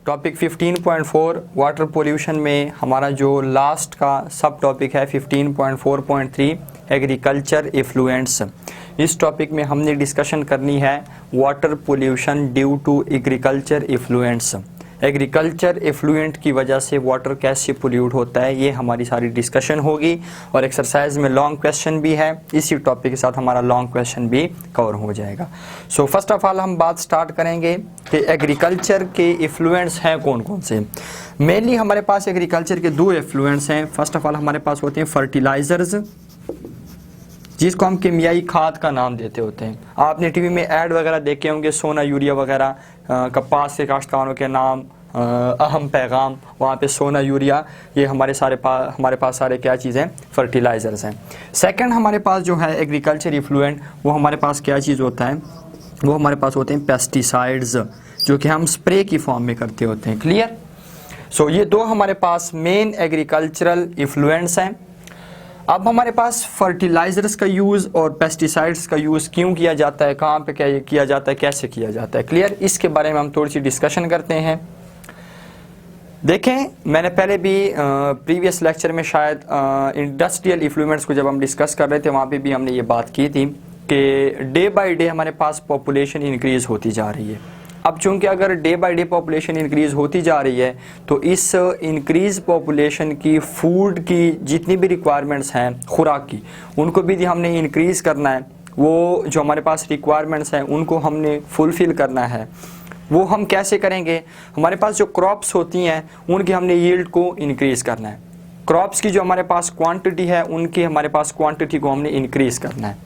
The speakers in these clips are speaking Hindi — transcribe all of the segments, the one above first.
टॉपिक 15.4 वाटर पोल्यूशन में हमारा जो लास्ट का सब टॉपिक है 15.4.3 एग्रीकल्चर इफ्लुएंट्स। इस टॉपिक में हमने डिस्कशन करनी है water pollution due to agriculture effluents. Agriculture effluent की वजह से वाटर कैसे पोल्यूट होता है, ये हमारी सारी डिस्कशन होगी और एक्सरसाइज में लॉन्ग क्वेश्चन भी है। इसी टॉपिक के साथ हमारा लॉन्ग क्वेश्चन भी कवर हो जाएगा। सो फर्स्ट ऑफ ऑल हम बात स्टार्ट करेंगे कि एग्रीकल्चर के इफ्लुएंट्स हैं कौन कौन से। मेनली हमारे पास एग्रीकल्चर के दो इफ्लुएंट्स हैं। फर्स्ट ऑफ ऑल हमारे पास होते हैं फर्टिलाइजर्स, जिसको हम केमियाई खाद का नाम देते होते हैं। आपने टीवी में ऐड वगैरह देखे होंगे, सोना यूरिया वगैरह, कपास के काश्तकारों के नाम, अहम पैगाम, वहाँ पे सोना यूरिया, ये हमारे पास सारे क्या चीज़ें फर्टिलाइजर्स हैं। सेकंड हमारे पास जो है एग्रीकल्चर इफ्लुएंट, वो हमारे पास क्या चीज़ होता है, वो हमारे पास होते हैं पेस्टिसाइड्स, जो कि हम स्प्रे की फॉर्म में करते होते हैं। क्लियर। सो ये दो हमारे पास मेन एग्रीकल्चरल इफ्लुएंट्स हैं। अब हमारे पास फर्टिलाइजर्स का यूज़ और पेस्टिसाइड्स का यूज़ क्यों किया जाता है, कहाँ पे क्या किया जाता है, कैसे किया जाता है, क्लियर, इसके बारे में हम थोड़ी सी डिस्कशन करते हैं। देखें, मैंने पहले भी प्रीवियस लेक्चर में शायद इंडस्ट्रियल इफ्लुएंट्स को जब हम डिस्कस कर रहे थे, वहाँ पे भी हमने ये बात की थी कि डे बाय डे हमारे पास पॉपुलेशन इंक्रीज़ होती जा रही है। अब चूंकि अगर day by day population increase होती जा रही है, तो इस इंक्रीज़ पॉपुलेशन की फूड की जितनी भी रिक्वायरमेंट्स हैं खुराक की, उनको भी हमने इंक्रीज़ करना है। वो जो हमारे पास रिक्वायरमेंट्स हैं उनको हमने फुलफ़िल करना है। वो हम कैसे करेंगे, हमारे पास जो क्रॉप्स होती हैं उनकी हमने यील्ड को इंक्रीज़ करना है। क्रॉप्स की जो हमारे पास क्वांटिटी है, उनकी हमारे पास क्वांटिटी को हमने इंक्रीज़ करना है।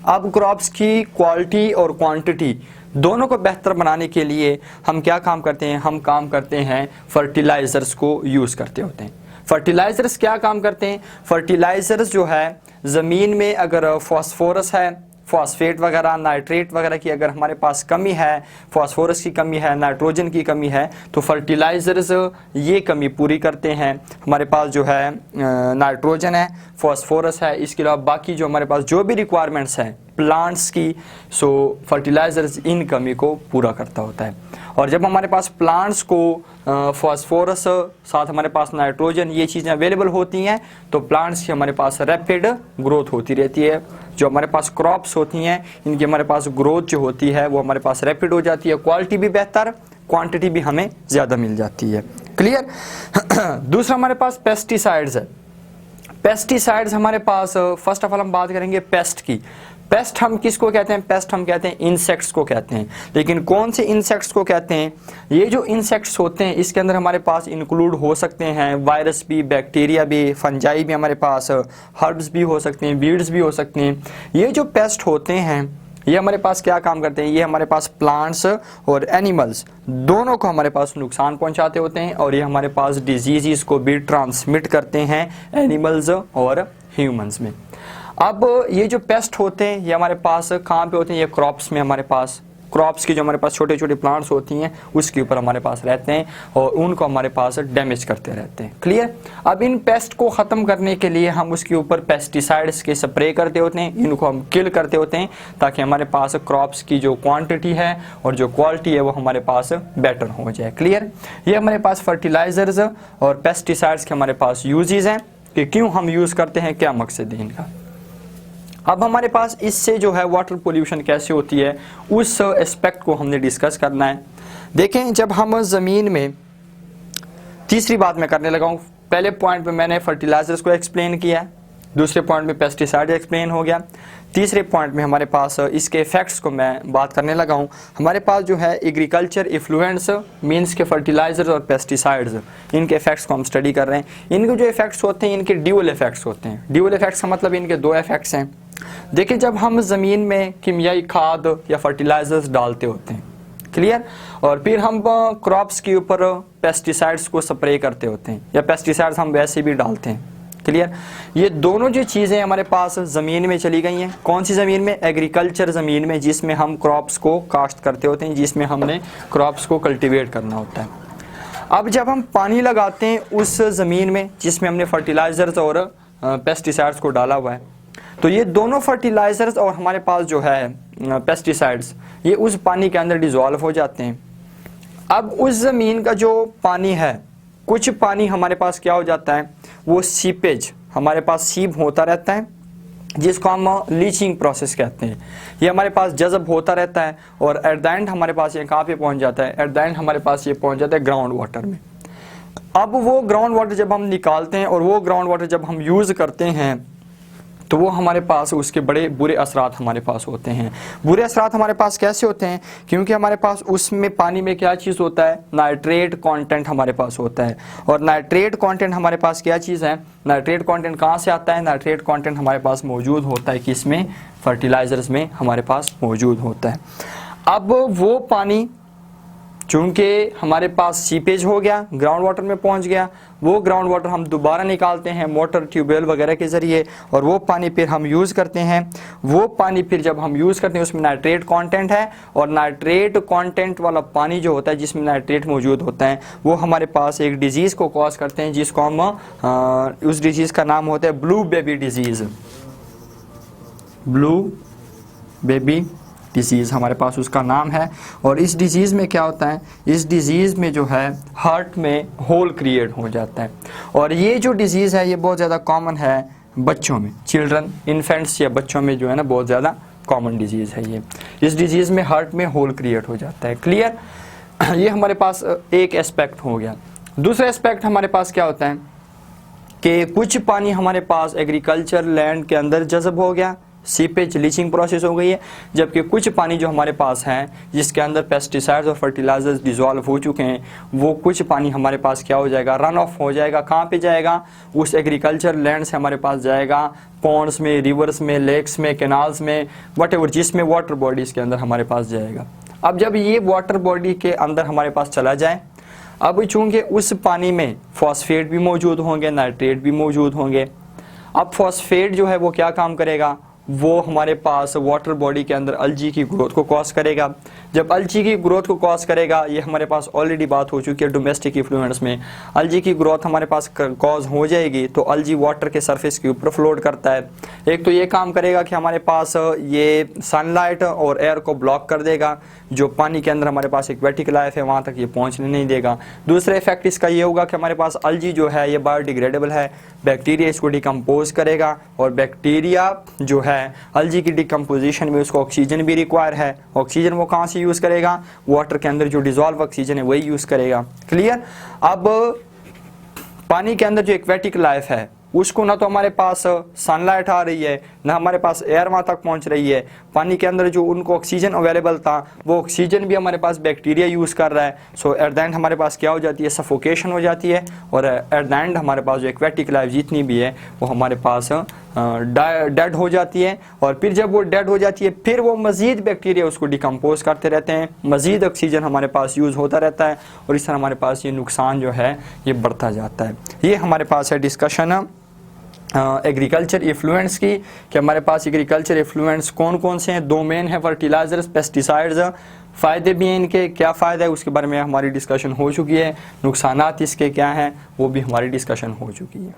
अब क्रॉप्स की क्वालिटी और क्वांटिटी दोनों को बेहतर बनाने के लिए हम क्या काम करते हैं, हम काम करते हैं फर्टिलाइज़र्स को यूज़ करते होते हैं। फर्टिलाइज़र्स क्या काम करते हैं, फर्टिलाइज़र्स जो है ज़मीन में अगर फॉस्फोरस है, फॉस्फेट वगैरह, नाइट्रेट वगैरह की अगर हमारे पास कमी है, फॉस्फोरस की कमी है, नाइट्रोजन की कमी है, तो फर्टिलाइज़र्स ये कमी पूरी करते हैं। हमारे पास जो है नाइट्रोजन है, फॉस्फोरस है, इसके अलावा बाकी जो हमारे पास जो भी रिक्वायरमेंट्स हैं प्लांट्स की, सो फर्टिलाइज़र्स इन कमी को पूरा करता होता है। और जब हमारे पास प्लांट्स को फॉस्फोरस साथ हमारे पास नाइट्रोजन ये चीज़ें अवेलेबल होती हैं, तो प्लांट्स की हमारे पास रैपिड ग्रोथ होती रहती है। जो हमारे पास क्रॉप्स होती हैं, इनकी हमारे पास ग्रोथ जो होती है वो हमारे पास रैपिड हो जाती है, क्वालिटी भी बेहतर, क्वांटिटी भी हमें ज़्यादा मिल जाती है। क्लियर। दूसरा हमारे पास पेस्टिसाइड्स है। पेस्टिसाइड्स हमारे पास, फर्स्ट ऑफ ऑल हम बात करेंगे पेस्ट की। पेस्ट हम किसको कहते हैं, पेस्ट हम कहते हैं इंसेक्ट्स को कहते हैं। लेकिन कौन से इंसेक्ट्स को कहते हैं, ये जो इंसेक्ट्स होते हैं इसके अंदर हमारे पास इंक्लूड हो सकते हैं वायरस भी, बैक्टीरिया भी, फंजाई भी, हमारे पास हर्ब्स भी हो सकते हैं, वीड्स भी हो सकते हैं। ये जो पेस्ट होते हैं ये हमारे पास क्या काम करते हैं, ये हमारे पास प्लांट्स और एनिमल्स दोनों को हमारे पास नुकसान पहुंचाते होते हैं, और ये हमारे पास डिजीज़ को भी ट्रांसमिट करते हैं एनिमल्स और ह्यूमंस में। अब ये जो पेस्ट होते हैं ये हमारे पास कहाँ पे होते हैं, ये क्रॉप्स में, हमारे पास क्रॉप्स की जो हमारे पास छोटे छोटे प्लांट्स होती हैं उसके ऊपर हमारे पास रहते हैं और उनको हमारे पास डैमेज करते रहते हैं। क्लियर। अब इन पेस्ट को ख़त्म करने के लिए हम उसके ऊपर पेस्टिसाइड्स के स्प्रे करते होते हैं, इनको हम किल करते होते हैं, ताकि हमारे पास क्रॉप्स की जो क्वांटिटी है और जो क्वालिटी है वो हमारे पास बेटर हो जाए। क्लियर। ये हमारे पास फर्टिलाइजर्स और पेस्टिसाइड्स के हमारे पास यूजेस हैं कि क्यों हम यूज़ करते हैं, क्या मकसद है इनका। अब हमारे पास इससे जो है वाटर पोल्यूशन कैसे होती है उस एस्पेक्ट को हमने डिस्कस करना है। देखें, जब हम ज़मीन में, तीसरी बात मैं करने लगा हूँ, पहले पॉइंट पे मैंने फर्टिलाइजर्स को एक्सप्लेन किया, दूसरे पॉइंट में पेस्टिसाइड एक्सप्लेन हो गया, तीसरे पॉइंट में हमारे पास इसके इफेक्ट्स को मैं बात करने लगा हूँ। हमारे पास जो है एग्रीकल्चर इफ्लुएंट्स मींस के फर्टिलाइजर्स और पेस्टिसाइड्स, इनके इफेक्ट्स को हम स्टडी कर रहे हैं। इनके जो इफेक्ट्स होते हैं इनके ड्यूअल इफेक्ट्स होते हैं। ड्यूअल इफेक्ट्स का मतलब इनके दो इफेक्ट्स हैं। देखिए, जब हम ज़मीन में केमियाई खाद या फर्टिलाइजर्स डालते होते हैं, क्लियर, और फिर हम क्रॉप्स के ऊपर पेस्टिसाइड्स को स्प्रे करते होते हैं या पेस्टिसाइड्स हम वैसे भी डालते हैं, क्लियर, ये दोनों जो चीज़ें हमारे पास ज़मीन में चली गई हैं। कौन सी ज़मीन में, एग्रीकल्चर ज़मीन में, जिसमें हम क्रॉप्स को काश्त करते होते हैं, जिसमें हमने क्रॉप्स को कल्टीवेट करना होता है। अब जब हम पानी लगाते हैं उस ज़मीन में जिसमें हमने फर्टिलाइज़र्स और पेस्टिसाइड्स को डाला हुआ है, तो ये दोनों फर्टिलाइज़र्स और हमारे पास जो है पेस्टिसाइड्स, ये उस पानी के अंदर डिज़ोल्व हो जाते हैं। अब उस ज़मीन का जो पानी है, कुछ पानी हमारे पास क्या हो जाता है, वो सीपेज हमारे पास सीप होता रहता है, जिसको हम लीचिंग प्रोसेस कहते हैं। ये हमारे पास जज़ब होता रहता है और एट द एंड हमारे पास ये कहाँ पे पहुँच जाता है, एट द एंड हमारे पास ये पहुँच जाता है ग्राउंड वाटर में। अब वो ग्राउंड वाटर जब हम निकालते हैं और वो ग्राउंड वाटर जब हम यूज़ करते हैं तो वो हमारे पास उसके बड़े बुरे असरात हमारे पास होते हैं। बुरे असरात हमारे पास कैसे होते हैं, क्योंकि हमारे पास उसमें पानी में क्या चीज़ होता है, नाइट्रेट कंटेंट हमारे पास होता है। और नाइट्रेट कंटेंट हमारे पास क्या चीज़ है, नाइट्रेट कंटेंट कहाँ से आता है, नाइट्रेट कंटेंट हमारे पास मौजूद होता है कि इसमें फर्टिलाइज़र्स में हमारे पास मौजूद होता है। अब वो पानी चूँकि हमारे पास सीपेज हो गया, ग्राउंड वाटर में पहुंच गया, वो ग्राउंड वाटर हम दोबारा निकालते हैं मोटर, ट्यूबवेल वगैरह के ज़रिए, और वो पानी फिर हम यूज़ करते हैं। वो पानी फिर जब हम यूज़ करते हैं उसमें नाइट्रेट कंटेंट है, और नाइट्रेट कंटेंट वाला पानी जो होता है जिसमें नाइट्रेट मौजूद होता है वो हमारे पास एक डिज़ीज़ को कॉज करते हैं, जिसको हम उस डिज़ीज़ का नाम होता है blue baby disease. Blue baby disease हमारे पास उसका नाम है। और इस डिज़ीज़ में क्या होता है, इस डिज़ीज़ में जो है हार्ट में होल क्रिएट हो जाता है। और ये जो डिज़ीज़ है ये बहुत ज़्यादा कॉमन है बच्चों में, चिल्ड्रन, इन्फेंट्स या बच्चों में जो है ना बहुत ज़्यादा कॉमन डिज़ीज़ है ये। इस डिज़ीज़ में हार्ट में होल क्रिएट हो जाता है। क्लियर, ये हमारे पास एक एस्पेक्ट हो गया। दूसरा एस्पेक्ट हमारे पास क्या होता है कि कुछ पानी हमारे पास एग्रीकल्चर लैंड के अंदर जज़ब हो गया, सीपेज लीचिंग प्रोसेस हो गई है, जबकि कुछ पानी जो हमारे पास है जिसके अंदर पेस्टिसाइड्स और फर्टिलाइजर्स डिज़ोल्व हो चुके हैं, वो कुछ पानी हमारे पास क्या हो जाएगा, रन ऑफ हो जाएगा। कहाँ पे जाएगा, उस एग्रीकल्चर लैंड से हमारे पास जाएगा पॉन्ड्स में, रिवर्स में, लेक्स में, कैनाल्स में, वट एवर, जिसमें वाटर बॉडीज़ के अंदर हमारे पास जाएगा। अब जब ये वाटर बॉडी के अंदर हमारे पास चला जाए, अब चूँकि उस पानी में फॉस्फेट भी मौजूद होंगे, नाइट्रेट भी मौजूद होंगे। अब फॉस्फेट जो है वो क्या काम करेगा, वो हमारे पास वाटर बॉडी के अंदर अलजी की ग्रोथ को कॉज करेगा। जब अलजी की ग्रोथ को कॉज करेगा, ये हमारे पास ऑलरेडी बात हो चुकी है डोमेस्टिक इन्फ्लुएंस में, अलजी की ग्रोथ हमारे पास कॉज हो जाएगी तो अलजी वाटर के सरफेस के ऊपर फ्लोट करता है। एक तो ये काम करेगा कि हमारे पास ये सनलाइट और एयर को ब्लॉक कर देगा, जो पानी के अंदर हमारे पास एक्वेटिक लाइफ है वहाँ तक ये पहुँचने नहीं देगा। दूसरा इफेक्ट इसका ये होगा कि हमारे पास अलजी जो है ये बायोडिग्रेडेबल है, बैक्टीरिया इसको डिकम्पोज करेगा, और बैक्टीरिया जो है अलजी की डिकम्पोजिशन में उसको ऑक्सीजन भी रिक्वायर है। ऑक्सीजन वो कहाँ से यूज़ करेगा, वाटर के अंदर जो डिजॉल्व ऑक्सीजन है वही यूज़ करेगा। क्लियर। अब पानी के अंदर जो एक्वेटिक लाइफ है उसको ना तो हमारे पास सनलाइट आ रही है, ना हमारे पास एयर वहाँ तक पहुँच रही है। पानी के अंदर जो उनको ऑक्सीजन अवेलेबल था वो ऑक्सीजन भी हमारे पास बैक्टीरिया यूज़ कर रहा है। सो एट द एंड हमारे पास क्या हो जाती है, सफोकेशन हो जाती है, और एट द एंड हमारे पास जो एक्वेटिक लाइफ जितनी भी है वो हमारे पास डेड हो जाती है। और फिर जब वो डेड हो जाती है फिर वो मज़ीद बैक्टीरिया उसको डिकम्पोज करते रहते हैं, मज़ीद ऑक्सीजन हमारे पास यूज़ होता रहता है, और इस तरह हमारे पास ये नुकसान जो है ये बढ़ता जाता है। ये हमारे पास है डिस्कशन एग्रीकल्चर इफ्लुएंस की, कि हमारे पास एग्रीकल्चर इफ्लुएंस कौन कौन से हैं। दो मेन है, फर्टिलाइजर्स, पेस्टिसाइड्स। फ़ायदे भी हैं इनके, क्या फ़ायदा है उसके बारे में हमारी डिस्कशन हो चुकी है, नुकसानात इसके क्या हैं वो भी हमारी डिस्कशन हो चुकी है।